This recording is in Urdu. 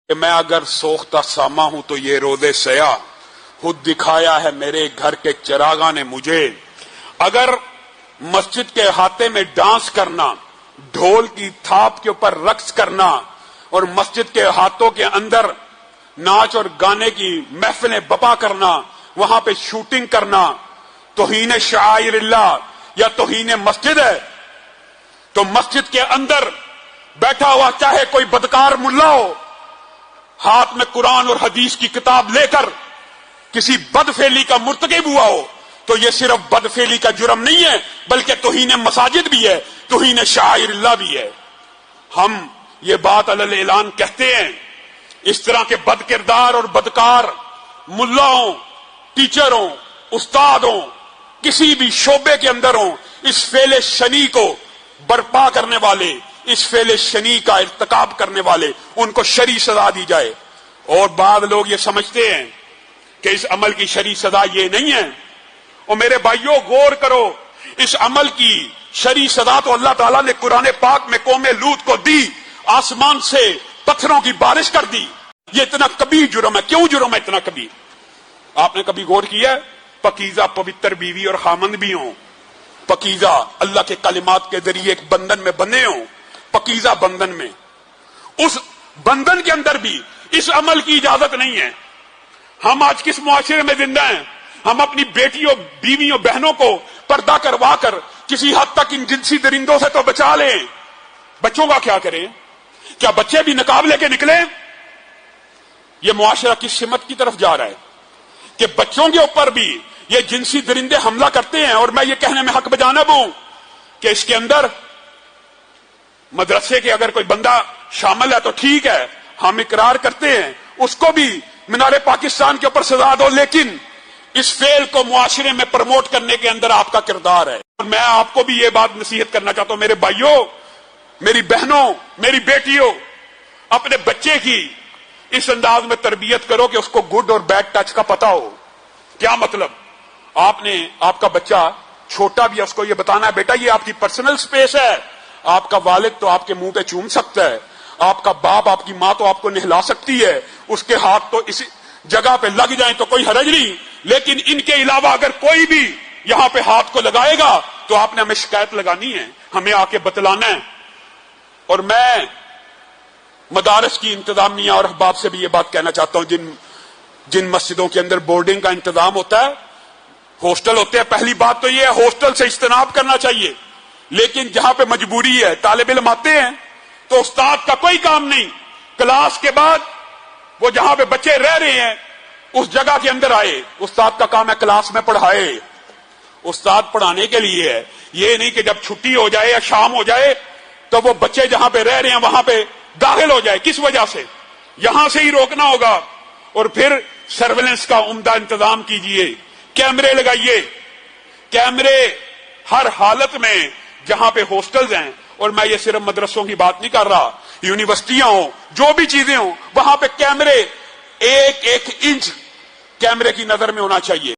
کہ میں اگر سوختہ ساما ہوں تو یہ روزے سیاہ خود دکھایا ہے میرے گھر کے چراغاں نے مجھے۔ اگر مسجد کے احاطے میں ڈانس کرنا، ڈھول کی تھاپ کے اوپر رقص کرنا اور مسجد کے احاطوں کے اندر ناچ اور گانے کی محفلیں بپا کرنا، وہاں پہ شوٹنگ کرنا توہین شعائر اللہ یا توہین مسجد ہے، تو مسجد کے اندر بیٹھا ہوا چاہے کوئی بدکار ملا ہو، ہاتھ میں قرآن اور حدیث کی کتاب لے کر کسی بدفعلی کا مرتکب ہوا ہو، تو یہ صرف بدفعلی کا جرم نہیں ہے بلکہ توہین مساجد بھی ہے، توہین شعائر اللہ بھی ہے۔ ہم یہ بات علی اعلان کہتے ہیں، اس طرح کے بد کردار اور بدکار ملاؤں، ٹیچروں، استادوں، کسی بھی شعبے کے اندر ہوں، اس فعل شنی کو برپا کرنے والے، اس فعل شنی کا ارتکاب کرنے والے، ان کو شرعی سزا دی جائے۔ اور بعض لوگ یہ سمجھتے ہیں کہ اس عمل کی شرعی سزا یہ نہیں ہے، اور میرے بھائیوں غور کرو، اس عمل کی شرعی سزا تو اللہ تعالیٰ نے قرآن پاک میں قوم لوط کو دی، آسمان سے پتھروں کی بارش کر دی۔ یہ اتنا کبیر جرم ہے، کیوں جرم ہے اتنا کبیر؟ آپ نے کبھی غور کیا ہے؟ پاکیزہ پوتر بیوی اور خامند بھی ہوں، پاکیزہ اللہ کے کلمات کے ذریعے ایک بندھن میں بندھے ہوں، پاکیزہ بندھن میں، اس بندھن کے اندر بھی اس عمل کی اجازت نہیں ہے۔ ہم آج کس معاشرے میں زندہ ہیں؟ ہم اپنی بیٹیوں، بیویوں، بہنوں کو پردہ کروا کر کسی حد تک ان جنسی درندوں سے تو بچا لیں، بچوں کا کیا کریں؟ کیا بچے بھی نقاب لے کے نکلیں؟ یہ معاشرہ کس سمت کی طرف جا رہا ہے کہ بچوں کے اوپر بھی یہ جنسی درندے حملہ کرتے ہیں؟ اور میں یہ کہنے میں حق بجانب ہوں کہ اس کے اندر مدرسے کے اگر کوئی بندہ شامل ہے تو ٹھیک ہے، ہم اقرار کرتے ہیں، اس کو بھی مینار پاکستان کے اوپر سزا دو، لیکن اس فعل کو معاشرے میں پروموٹ کرنے کے اندر آپ کا کردار ہے۔ اور میں آپ کو بھی یہ بات نصیحت کرنا چاہتا ہوں، میرے بھائیوں، میری بہنوں، میری بیٹیوں، اپنے بچے کی اس انداز میں تربیت کرو کہ اس کو گڈ اور بیڈ ٹچ کا پتہ ہو۔ کیا مطلب؟ آپ کا بچہ چھوٹا بھی ہے، اس کو یہ بتانا ہے بیٹا یہ آپ کی پرسنل سپیس ہے، آپ کا والد تو آپ کے منہ پہ چوم سکتا ہے، آپ کا باپ، آپ کی ماں تو آپ کو نہلا سکتی ہے، اس کے ہاتھ تو اس جگہ پہ لگ جائیں تو کوئی حرج نہیں، لیکن ان کے علاوہ اگر کوئی بھی یہاں پہ ہاتھ کو لگائے گا تو آپ نے ہمیں شکایت لگانی ہے، ہمیں آ کے بتلانا ہے۔ اور میں مدارس کی انتظامیہ اور احباب سے بھی یہ بات کہنا چاہتا ہوں، جن مسجدوں کے اندر بورڈنگ کا انتظام ہوتا ہے، ہاسٹل ہوتے ہیں، پہلی بات تو یہ ہے ہاسٹل سے اجتناب کرنا چاہیے، لیکن جہاں پہ مجبوری ہے، طالب علم آتے ہیں تو استاد کا کوئی کام نہیں، کلاس کے بعد وہ جہاں پہ بچے رہ رہے ہیں اس جگہ کے اندر آئے، استاد کا کام ہے کلاس میں پڑھائے، استاد پڑھانے کے لیے ہے، یہ نہیں کہ جب چھٹی ہو جائے یا شام ہو جائے تو وہ بچے جہاں پہ رہ رہے ہیں وہاں پہ داخل ہو جائے۔ کس وجہ سے؟ یہاں سے ہی روکنا ہوگا۔ اور پھر سرویلنس کا عمدہ انتظام کیجئے، کیمرے لگائیے، کیمرے ہر حالت میں جہاں پہ ہاسٹلز ہیں، اور میں یہ صرف مدرسوں کی بات نہیں کر رہا، یونیورسٹیاں ہوں، جو بھی چیزیں ہوں، وہاں پہ کیمرے ایک ایک انچ کیمرے کی نظر میں ہونا چاہیے۔